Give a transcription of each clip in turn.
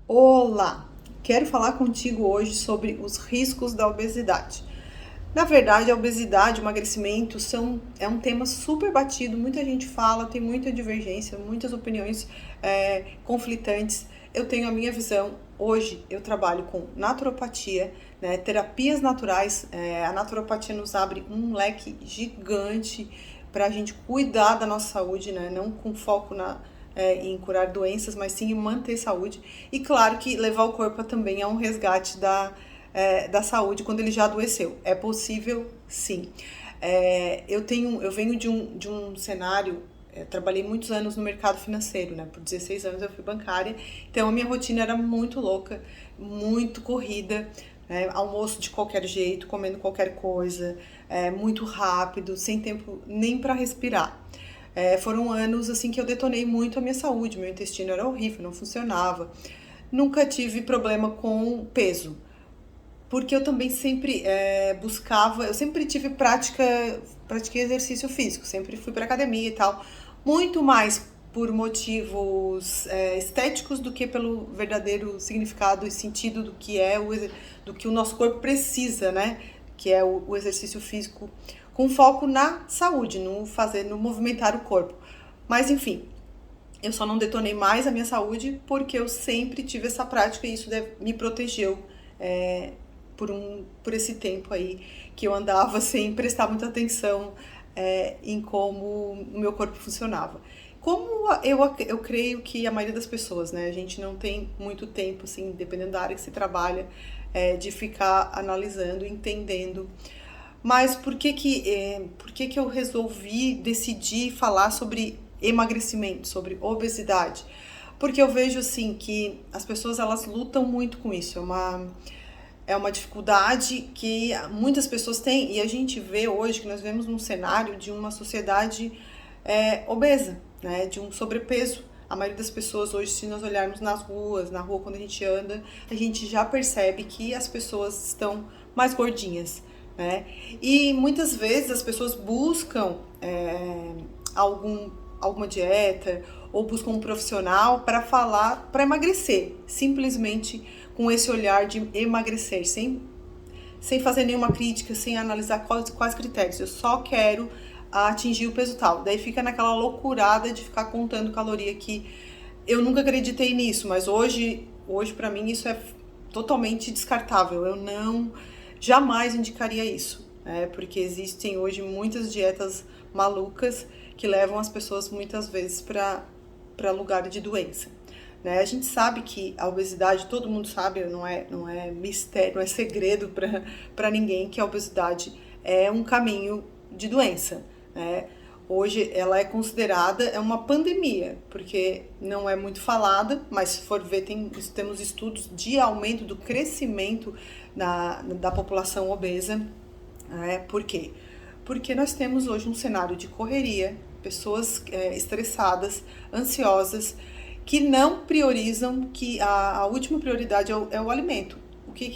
Olá! Quero falar contigo hoje sobre os riscos da obesidade. Na verdade, a obesidade e o emagrecimento é um tema super batido, muita gente fala, tem muita divergência, muitas opiniões conflitantes. Eu tenho a minha visão. Hoje eu trabalho com naturopatia, né, terapias naturais. A naturopatia nos abre um leque gigante para a gente cuidar da nossa saúde, né, não com foco em curar doenças, mas sim em manter saúde. E claro que levar o corpo também é um resgate da saúde quando ele já adoeceu. É possível, sim. Eu venho de um cenário. Trabalhei muitos anos no mercado financeiro, né? Por 16 anos eu fui bancária, então a minha rotina era muito louca, muito corrida, né? Almoço de qualquer jeito, comendo qualquer coisa, muito rápido, sem tempo nem para respirar. Foram anos assim que eu detonei muito a minha saúde, meu intestino era horrível, não funcionava. Nunca tive problema com peso, porque eu também sempre buscava, eu sempre tive pratiquei exercício físico, sempre fui para academia e tal, muito mais por motivos estéticos do que pelo verdadeiro significado e sentido do que o nosso corpo precisa, né? Que é o exercício físico com foco na saúde, no movimentar o corpo. Mas enfim, eu só não detonei mais a minha saúde porque eu sempre tive essa prática e isso me protegeu por esse tempo aí que eu andava sem prestar muita atenção em como o meu corpo funcionava. Eu creio que a maioria das pessoas, né, a gente não tem muito tempo, assim, dependendo da área que se trabalha, de ficar analisando, entendendo. Mas por que eu resolvi decidir falar sobre emagrecimento, sobre obesidade? Porque eu vejo assim que as pessoas elas lutam muito com isso. É uma dificuldade que muitas pessoas têm e a gente vê hoje que nós vemos um cenário de uma sociedade obesa, né, de um sobrepeso. A maioria das pessoas hoje, se nós olharmos nas ruas, na rua quando a gente anda, a gente já percebe que as pessoas estão mais gordinhas, né? E muitas vezes as pessoas buscam algum, alguma dieta ou buscam um profissional para falar, para emagrecer, simplesmente com esse olhar de emagrecer, sem fazer nenhuma crítica, sem analisar quais critérios. Eu só quero atingir o peso tal. Daí fica naquela loucurada de ficar contando caloria que eu nunca acreditei nisso, mas hoje para mim isso é totalmente descartável. Eu não jamais indicaria isso, né? Porque existem hoje muitas dietas malucas que levam as pessoas muitas vezes para lugar de doença. Né? A gente sabe que a obesidade, todo mundo sabe, não é mistério, não é segredo para ninguém que a obesidade é um caminho de doença. Né? Hoje ela é considerada uma pandemia, porque não é muito falada, mas se for ver, temos estudos de aumento do crescimento da população obesa. Por quê? Porque nós temos hoje um cenário de correria, pessoas estressadas, ansiosas, que não priorizam, que a última prioridade é o alimento. O que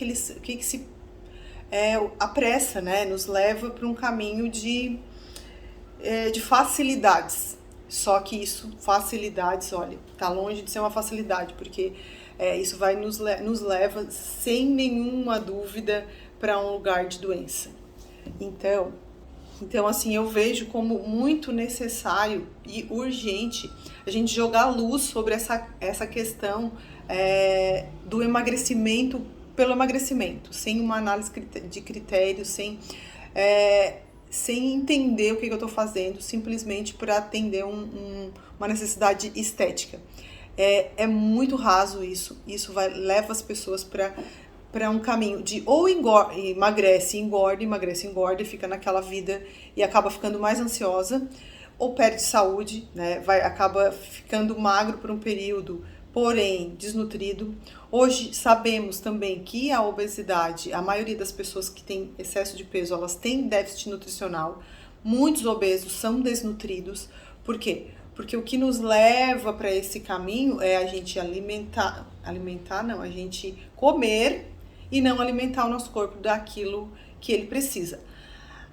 se apressa, né? Nos leva para um caminho de facilidades. Só que isso, facilidades, olha, tá longe de ser uma facilidade, porque isso nos leva, sem nenhuma dúvida, para um lugar de doença. Então, assim, eu vejo como muito necessário e urgente a gente jogar luz sobre essa questão do emagrecimento pelo emagrecimento, sem uma análise de critérios, sem entender o que eu estou fazendo, simplesmente para atender uma necessidade estética. É muito raso isso leva as pessoas para um caminho de ou emagrece, engorda e fica naquela vida e acaba ficando mais ansiosa, ou perde saúde, né? Acaba ficando magro por um período, porém desnutrido. Hoje sabemos também que a obesidade, a maioria das pessoas que têm excesso de peso, elas têm déficit nutricional. Muitos obesos são desnutridos. Por quê? Porque o que nos leva para esse caminho é a gente a gente comer e não alimentar o nosso corpo daquilo que ele precisa.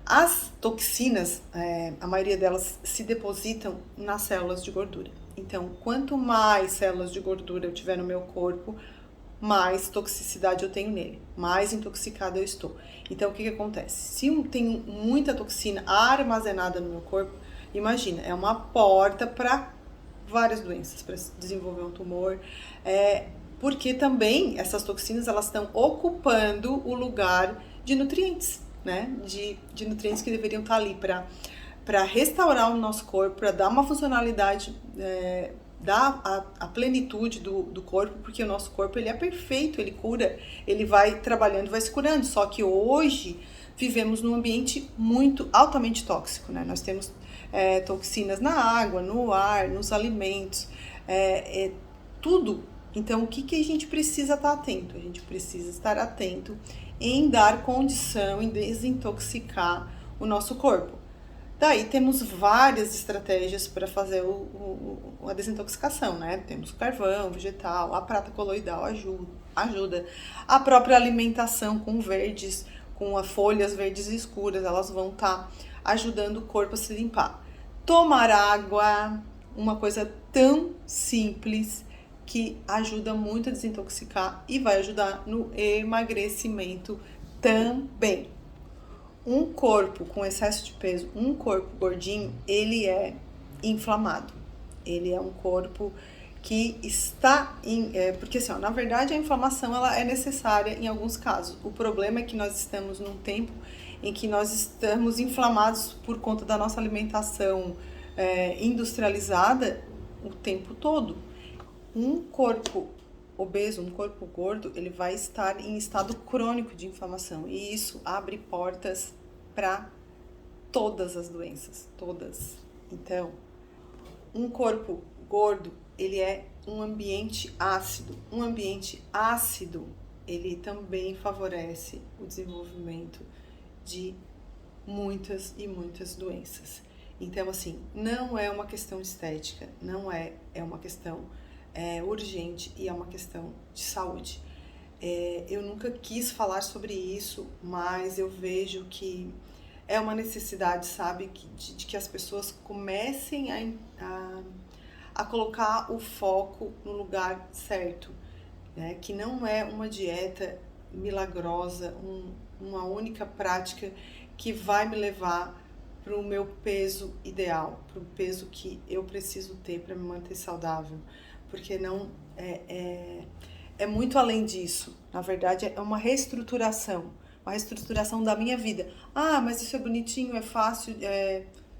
As toxinas, a maioria delas se depositam nas células de gordura. Então, quanto mais células de gordura eu tiver no meu corpo, mais toxicidade eu tenho nele, mais intoxicada eu estou. Então, o que acontece? Se eu tenho muita toxina armazenada no meu corpo, imagina, é uma porta para várias doenças, para desenvolver um tumor, porque também essas toxinas elas estão ocupando o lugar de nutrientes, né? De nutrientes que deveriam estar ali para restaurar o nosso corpo, para dar uma funcionalidade, dar a plenitude do corpo, porque o nosso corpo ele é perfeito, ele cura, ele vai trabalhando, vai se curando. Só que hoje vivemos num ambiente muito altamente tóxico, né? Nós temos toxinas na água, no ar, nos alimentos, tudo. Então, o que a gente precisa estar atento? A gente precisa estar atento em dar condição, em desintoxicar o nosso corpo. Daí temos várias estratégias para fazer a desintoxicação, né? Temos carvão, vegetal, a prata coloidal ajuda. A própria alimentação com verdes, com as folhas verdes escuras, elas vão estar ajudando o corpo a se limpar. Tomar água, uma coisa tão simples que ajuda muito a desintoxicar e vai ajudar no emagrecimento também. Um corpo com excesso de peso, um corpo gordinho, ele é inflamado. Ele é um corpo que está porque assim, na verdade a inflamação ela é necessária em alguns casos. O problema é que nós estamos num tempo em que nós estamos inflamados por conta da nossa alimentação industrializada o tempo todo. Um corpo obeso, um corpo gordo, ele vai estar em estado crônico de inflamação e isso abre portas para todas as doenças, todas. Então, um corpo gordo, ele é um ambiente ácido. Um ambiente ácido, ele também favorece o desenvolvimento de muitas e muitas doenças. Então, assim, não é uma questão estética, não é uma questão urgente e é uma questão de saúde. Eu nunca quis falar sobre isso, mas eu vejo que é uma necessidade, sabe, de que as pessoas comecem a colocar o foco no lugar certo, né? Que não é uma dieta milagrosa, uma única prática que vai me levar para o meu peso ideal, para o peso que eu preciso ter para me manter saudável, porque não é muito além disso. Na verdade, é uma reestruturação da minha vida. Ah, mas isso é bonitinho, é fácil,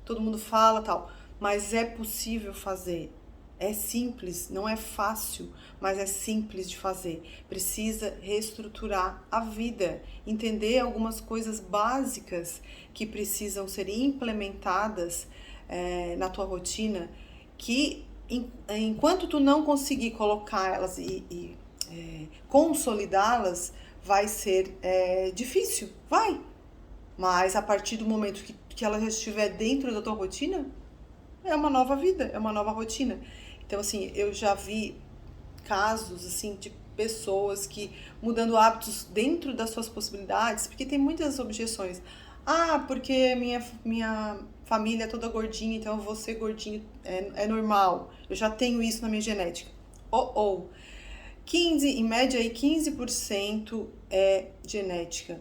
todo mundo fala, tal. Mas é possível fazer. É simples, não é fácil, mas é simples de fazer. Precisa reestruturar a vida, entender algumas coisas básicas que precisam ser implementadas na tua rotina, que enquanto tu não conseguir colocar elas e consolidá-las, vai ser difícil, vai. Mas a partir do momento que ela já estiver dentro da tua rotina, é uma nova vida, é uma nova rotina. Então, assim, eu já vi casos, assim, de pessoas que mudando hábitos dentro das suas possibilidades, porque tem muitas objeções. Ah, porque minha família é toda gordinha, então eu vou ser gordinho, é normal. Eu já tenho isso na minha genética. 15, em média, aí 15% é genética,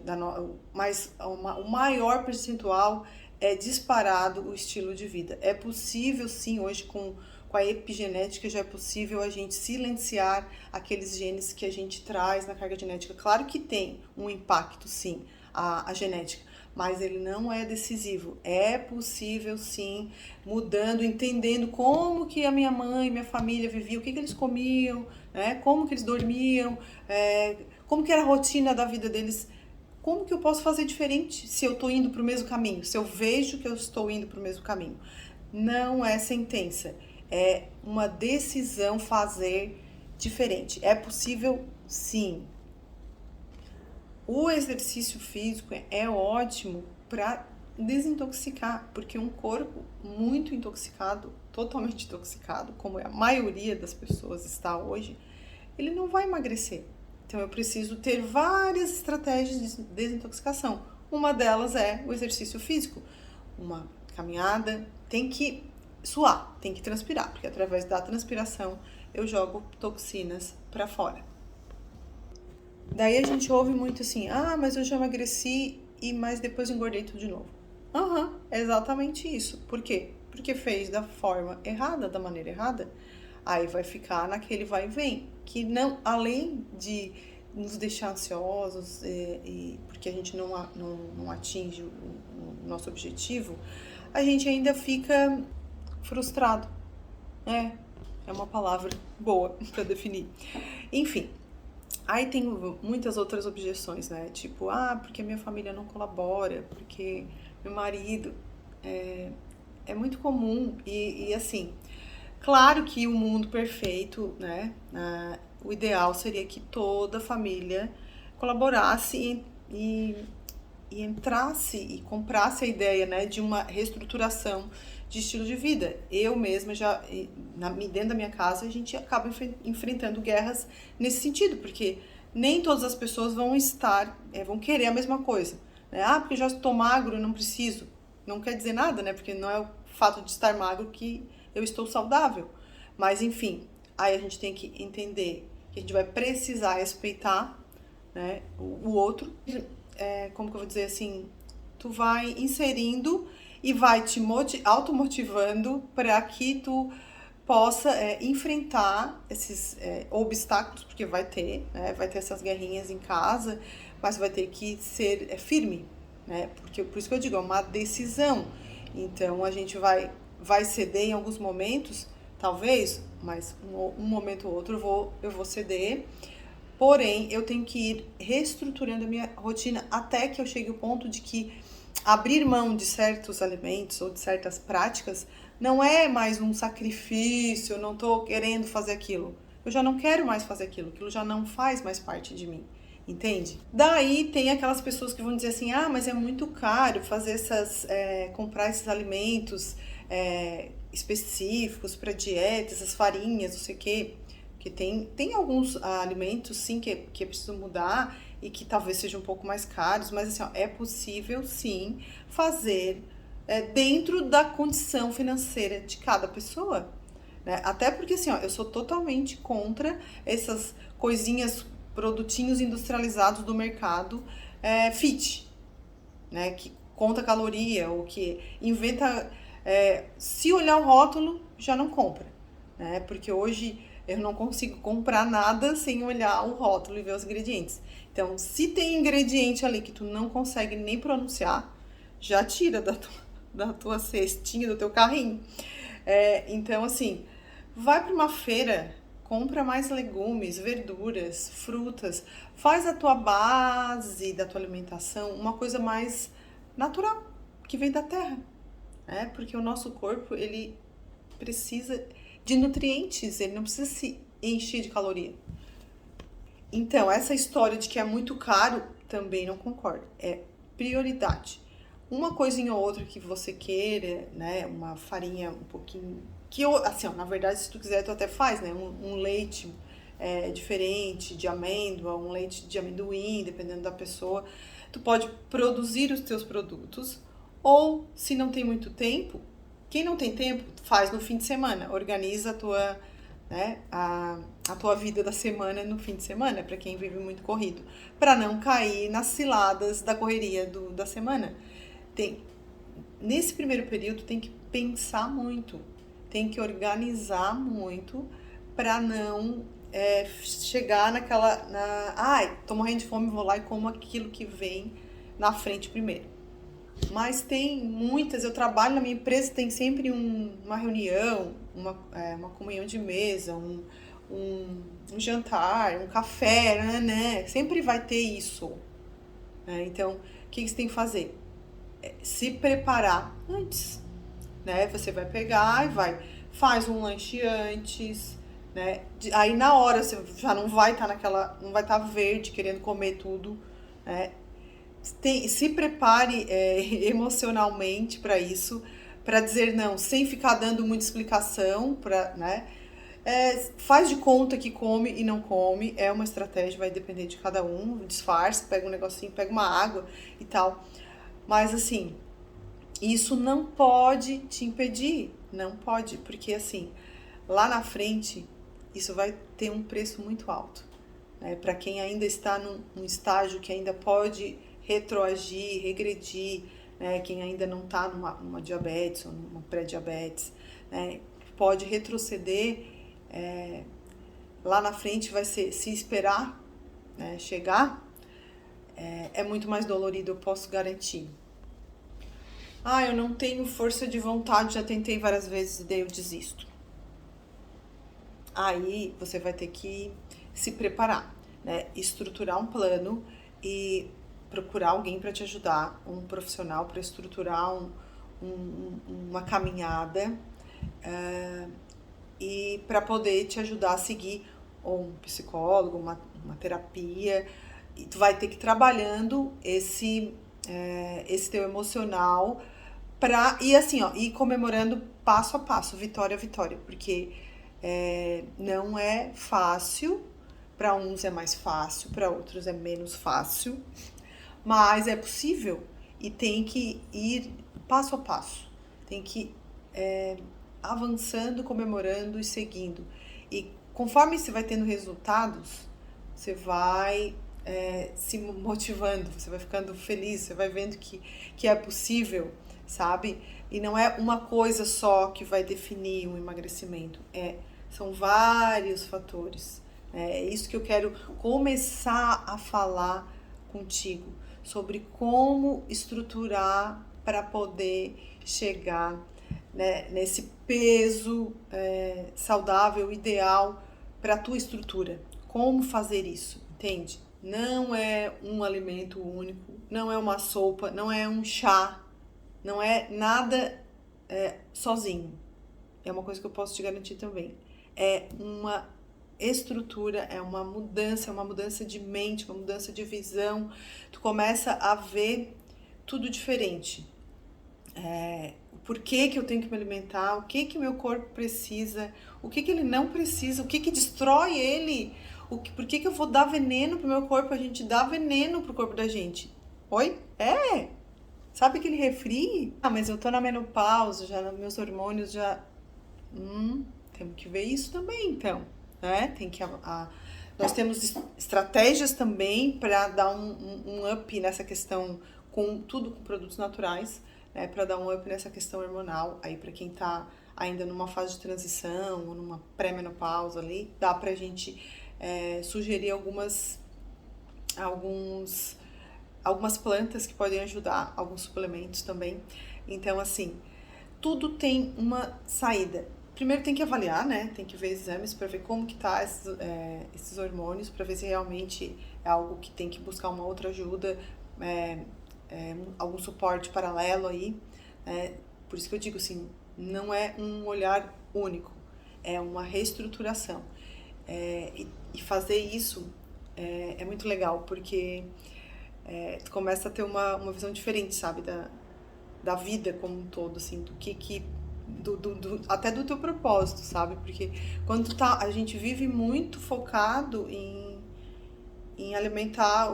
mas o maior percentual é disparado o estilo de vida. É possível, sim, hoje com a epigenética já é possível a gente silenciar aqueles genes que a gente traz na carga genética. Claro que tem um impacto, sim, a genética, mas ele não é decisivo. É possível, sim, mudando, entendendo como que a minha mãe, minha família viviam, o que eles comiam, né? Como que eles dormiam, como que era a rotina da vida deles. Como que eu posso fazer diferente se eu estou indo para o mesmo caminho? Se eu vejo que eu estou indo para o mesmo caminho? Não é sentença, é uma decisão fazer diferente. É possível, sim. O exercício físico é ótimo para desintoxicar, porque um corpo muito intoxicado, totalmente intoxicado, como a maioria das pessoas está hoje, ele não vai emagrecer. Então eu preciso ter várias estratégias de desintoxicação. Uma delas é o exercício físico, uma caminhada, tem que suar, tem que transpirar, porque através da transpiração eu jogo toxinas para fora. Daí a gente ouve muito assim, ah, mas eu já emagreci e mas depois engordei tudo de novo. Aham, é exatamente isso. Por quê? Porque fez da forma errada, da maneira errada. Aí vai ficar naquele vai e vem, que não, além de nos deixar ansiosos, porque a gente não atinge o nosso objetivo, a gente ainda fica frustrado. É uma palavra boa para definir. Enfim, aí tem muitas outras objeções, né? Tipo, ah, porque minha família não colabora, porque meu marido. É muito comum e assim, claro que o mundo perfeito, né? O ideal seria que toda a família colaborasse e entrasse e comprasse a ideia, né, de uma reestruturação de estilo de vida. Eu mesma já, dentro da minha casa, a gente acaba enfrentando guerras nesse sentido, porque nem todas as pessoas vão estar, vão querer a mesma coisa. Né? Ah, porque eu já estou magro, não preciso. Não quer dizer nada, né? Porque não é o fato de estar magro que eu estou saudável. Mas, enfim, aí a gente tem que entender que a gente vai precisar respeitar, né, o outro. Como que eu vou dizer assim? Tu vai inserindo e vai te automotivando para que tu possa enfrentar esses obstáculos, porque vai ter, né? Vai ter essas guerrinhas em casa, mas vai ter que ser firme, né? Porque por isso que eu digo, é uma decisão. Então a gente vai ceder em alguns momentos, talvez, mas um momento ou outro eu vou ceder. Porém, eu tenho que ir reestruturando a minha rotina até que eu chegue ao ponto de que abrir mão de certos alimentos ou de certas práticas não é mais um sacrifício, eu não estou querendo fazer aquilo. Eu já não quero mais fazer aquilo já não faz mais parte de mim. Entende? Daí tem aquelas pessoas que vão dizer assim, ah, mas é muito caro fazer comprar esses alimentos específicos para dieta, essas farinhas, não sei o quê. Porque tem alguns alimentos, sim, que é preciso mudar e que talvez sejam um pouco mais caros, mas assim, ó, é possível, sim, fazer dentro da condição financeira de cada pessoa. Né? Até porque, assim, ó, eu sou totalmente contra essas coisinhas, produtinhos industrializados do mercado fit, né? Que conta caloria ou que inventa... se olhar o rótulo, já não compra, né? Porque hoje eu não consigo comprar nada sem olhar o rótulo e ver os ingredientes. Então, se tem ingrediente ali que tu não consegue nem pronunciar, já tira da tua cestinha, do teu carrinho. Então, assim, vai para uma feira, compra mais legumes, verduras, frutas, faz a tua base da tua alimentação uma coisa mais natural, que vem da terra, né? Porque o nosso corpo, ele precisa de nutrientes, ele não precisa se encher de caloria. Então, essa história de que é muito caro, também não concordo. É prioridade. Uma coisinha ou outra que você queira, né? Uma farinha um pouquinho. Que eu, assim, ó, na verdade, se tu quiser, tu até faz, né? Um leite diferente de amêndoa, um leite de amendoim, dependendo da pessoa. Tu pode produzir os teus produtos, ou se não tem muito tempo, quem não tem tempo, faz no fim de semana. Organiza a tua vida da semana no fim de semana, para quem vive muito corrido, para não cair nas ciladas da correria da semana. Nesse primeiro período tem que pensar muito, tem que organizar muito para não chegar ai, tô morrendo de fome, vou lá e como aquilo que vem na frente primeiro. Mas tem muitas, eu trabalho na minha empresa, tem sempre uma reunião, uma comunhão de mesa, um jantar, um café, né? Sempre vai ter isso. Né? Então, o que você tem que fazer? Se preparar antes. Né? Você vai pegar e faz um lanche antes, né? Aí na hora você já não vai estar não vai estar verde querendo comer tudo, né? Se prepare emocionalmente para isso, para dizer não, sem ficar dando muita explicação, né? Faz de conta que come e não come, é uma estratégia, vai depender de cada um, disfarce, pega um negocinho, pega uma água e tal. Mas assim, isso não pode te impedir, não porque assim, lá na frente, isso vai ter um preço muito alto. né? Para quem ainda está num estágio que ainda pode retroagir, regredir, né? Quem ainda não está numa diabetes ou numa pré-diabetes, né? Pode retroceder, lá na frente vai ser, se esperar, né, chegar, é muito mais dolorido, eu posso garantir. Ah, eu não tenho força de vontade, já tentei várias vezes e daí eu desisto. Aí você vai ter que se preparar, né? Estruturar um plano e procurar alguém para te ajudar, um profissional para estruturar uma caminhada, e para poder te ajudar a seguir, ou um psicólogo, uma terapia, e tu vai ter que ir trabalhando esse teu emocional e assim, ó, ir comemorando passo a passo, vitória a vitória, porque não é fácil, para uns é mais fácil, para outros é menos fácil, mas é possível e tem que ir passo a passo, tem que avançando, comemorando e seguindo. E conforme você vai tendo resultados, você vai se motivando, você vai ficando feliz, você vai vendo que é possível, sabe? E não é uma coisa só que vai definir um emagrecimento, são vários fatores. É isso que eu quero começar a falar contigo, sobre como estruturar para poder chegar, né, nesse peso saudável, ideal para a tua estrutura. Como fazer isso, entende? Não é um alimento único, não é uma sopa, não é um chá, não é nada sozinho. É uma coisa que eu posso te garantir também. É uma estrutura, é uma mudança de mente, uma mudança de visão. Tu começa a ver tudo diferente. O porquê que eu tenho que me alimentar, o que o meu corpo precisa, o que ele não precisa, o que destrói ele, por que eu vou dar veneno pro meu corpo, a gente dá veneno pro corpo da gente. Oi? Sabe aquele refri? Ah, mas eu tô na menopausa, já meus hormônios já... temos que ver isso também, então, né? Nós temos estratégias também para dar um up nessa questão, com produtos naturais, né? Para dar um up nessa questão hormonal. Aí para quem tá ainda numa fase de transição ou numa pré-menopausa ali, dá pra gente sugerir algumas plantas que podem ajudar, alguns suplementos também. Então, assim, tudo tem uma saída. Primeiro tem que avaliar, né? Tem que ver exames para ver como que tá esses hormônios, para ver se realmente é algo que tem que buscar uma outra ajuda, algum suporte paralelo aí. Por isso que eu digo assim, não é um olhar único, é uma reestruturação. E fazer isso é muito legal, porque tu começa a ter uma visão diferente, sabe? Da vida como um todo, assim, até do teu propósito, sabe? Porque quando a gente vive muito focado em alimentar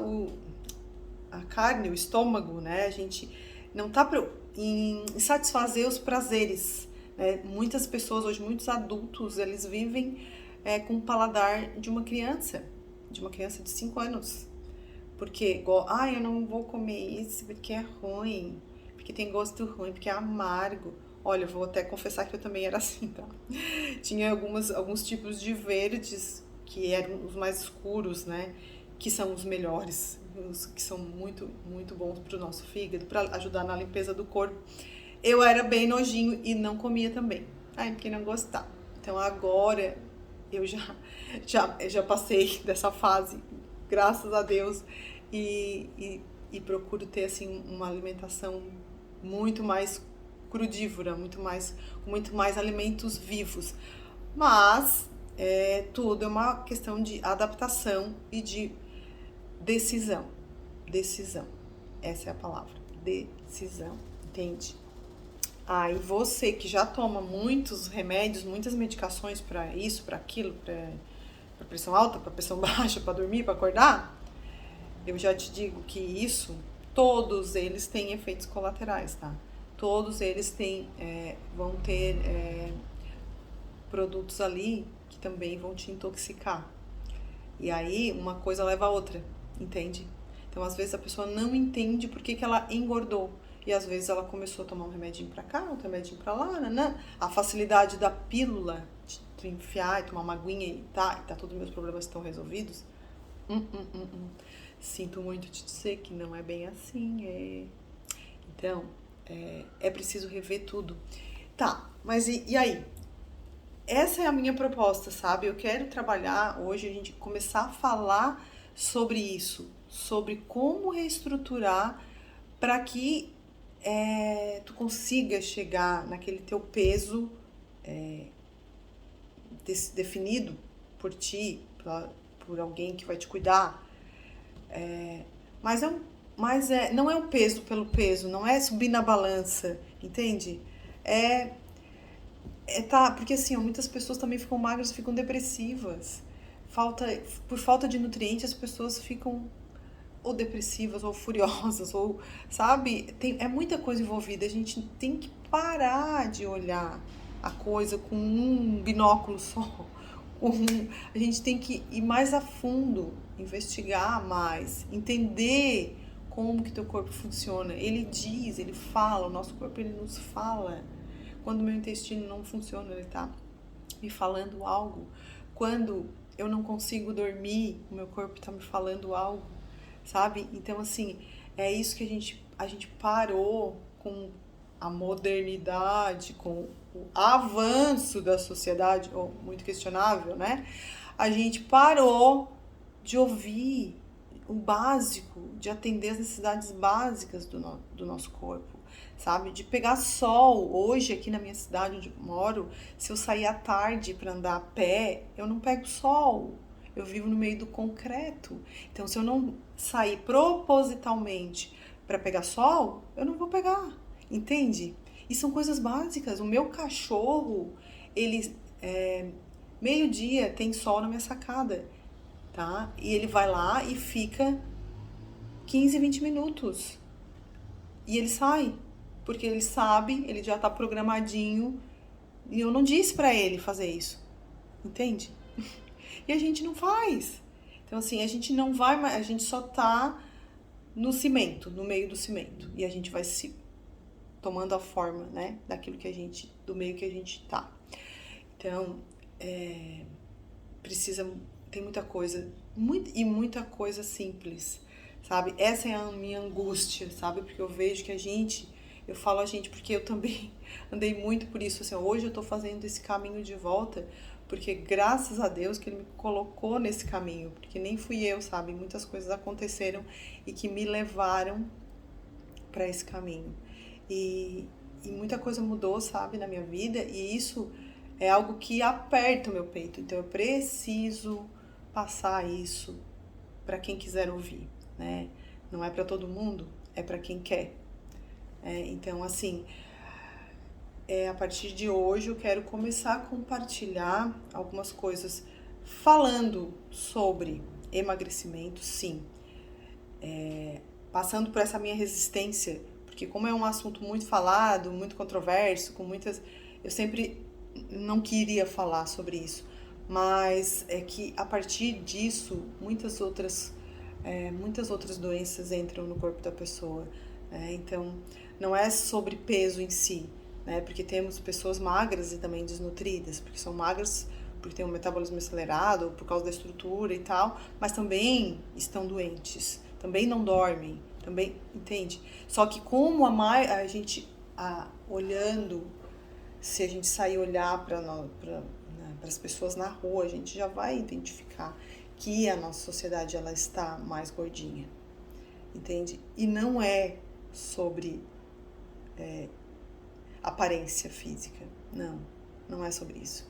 a carne, o estômago, né? A gente não tá em satisfazer os prazeres, né? Muitas pessoas hoje, muitos adultos, eles vivem com o paladar de uma criança de 5 anos. Porque, eu não vou comer isso porque é ruim, porque tem gosto ruim, porque é amargo. Olha, eu vou até confessar que eu também era assim, tá? Tinha alguns tipos de verdes que eram os mais escuros, né? Que são os melhores, os que são muito, muito bons pro nosso fígado, para ajudar na limpeza do corpo. Eu era bem nojinho e não comia também. Porque não gostava. Então agora eu já passei dessa fase, graças a Deus, e procuro ter assim uma alimentação muito mais crudívora, com muito mais alimentos vivos. Mas tudo é uma questão de adaptação e de decisão. Decisão. Essa é a palavra. Decisão. Entende? E você que já toma muitos remédios, muitas medicações para isso, para aquilo, para pressão alta, para pressão baixa, para dormir, para acordar, eu já te digo que todos eles têm efeitos colaterais, tá? Todos eles vão ter produtos ali que também vão te intoxicar. E aí uma coisa leva a outra, entende? Então às vezes a pessoa não entende por que ela engordou. E às vezes ela começou a tomar um remedinho pra cá, um remedinho pra lá, né? A facilidade da pílula, de tu enfiar e tomar uma aguinha e tá, todos os meus problemas estão resolvidos. Sinto muito te dizer que não é bem assim. Então, é preciso rever tudo. Tá, mas e aí? Essa é a minha proposta, sabe? Eu quero trabalhar hoje, a gente começar a falar sobre isso, sobre como reestruturar para que tu consiga chegar naquele teu peso definido por ti, por alguém que vai te cuidar. Mas, não é o peso pelo peso, não é subir na balança, entende? Porque assim, ó, muitas pessoas também ficam magras e ficam depressivas. Por falta de nutrientes, as pessoas ficam ou depressivas, ou furiosas, ou, sabe? É muita coisa envolvida. A gente tem que parar de olhar a coisa com um binóculo só. A gente tem que ir mais a fundo, investigar mais, entender como que teu corpo funciona. Ele fala, o nosso corpo ele nos fala. Quando o meu intestino não funciona, ele tá me falando algo. Quando eu não consigo dormir, o meu corpo tá me falando algo, sabe? Então, assim, é isso que a gente parou com a modernidade, com o avanço da sociedade, ou muito questionável, né? A gente parou de ouvir o básico, de atender as necessidades básicas do nosso corpo, sabe? De pegar sol. Hoje, aqui na minha cidade onde eu moro, se eu sair à tarde para andar a pé, eu não pego sol. Eu vivo no meio do concreto. Então, se eu não sair propositalmente para pegar sol, eu não vou pegar, entende? E são coisas básicas. O meu cachorro, ele meio-dia tem sol na minha sacada, tá? E ele vai lá e fica 15, 20 minutos. E ele sai, porque ele sabe, ele já tá programadinho, e eu não disse pra ele fazer isso, entende? E a gente não faz. Então assim, a gente não vai, a gente só tá no cimento, no meio do cimento, e a gente vai se tomando a forma, né, do meio que a gente tá. Então, tem muita coisa, muita coisa simples, sabe? Essa é a minha angústia, sabe? Porque eu vejo que eu falo a gente porque eu também andei muito por isso, assim, hoje eu tô fazendo esse caminho de volta, porque graças a Deus que ele me colocou nesse caminho, porque nem fui eu, sabe? Muitas coisas aconteceram e que me levaram para esse caminho. E muita coisa mudou, sabe, na minha vida, e isso é algo que aperta o meu peito. Então eu preciso passar isso para quem quiser ouvir, né? Não é para todo mundo, é para quem quer. Então, assim, a partir de hoje eu quero começar a compartilhar algumas coisas falando sobre emagrecimento, sim. Passando por essa minha resistência, porque como é um assunto muito falado, muito controverso, eu sempre não queria falar sobre isso, mas é que a partir disso muitas outras doenças entram no corpo da pessoa, né? Então não é sobre peso em si, né? Porque temos pessoas magras e também desnutridas, porque são magras porque tem um metabolismo acelerado, por causa da estrutura e tal, mas também estão doentes, também não dormem, também, entende? Só que como a gente olhando, se a gente sair olhar para as pessoas na rua, a gente já vai identificar que a nossa sociedade ela está mais gordinha, entende? E não é sobre aparência física, não é sobre isso.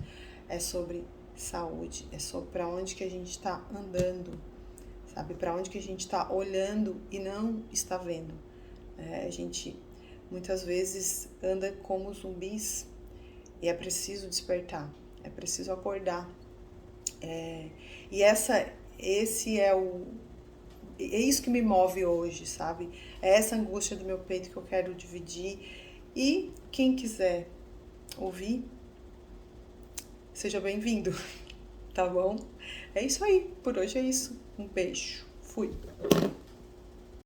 É sobre saúde, é sobre para onde que a gente está andando, sabe? Para onde que a gente está olhando e não está vendo. A gente muitas vezes anda como zumbis e é preciso despertar, é preciso acordar. E esse é isso que me move hoje, sabe? É essa angústia do meu peito que eu quero dividir. E quem quiser ouvir, seja bem-vindo. tá bom? É isso aí, por hoje é isso. Um beijo. Fui.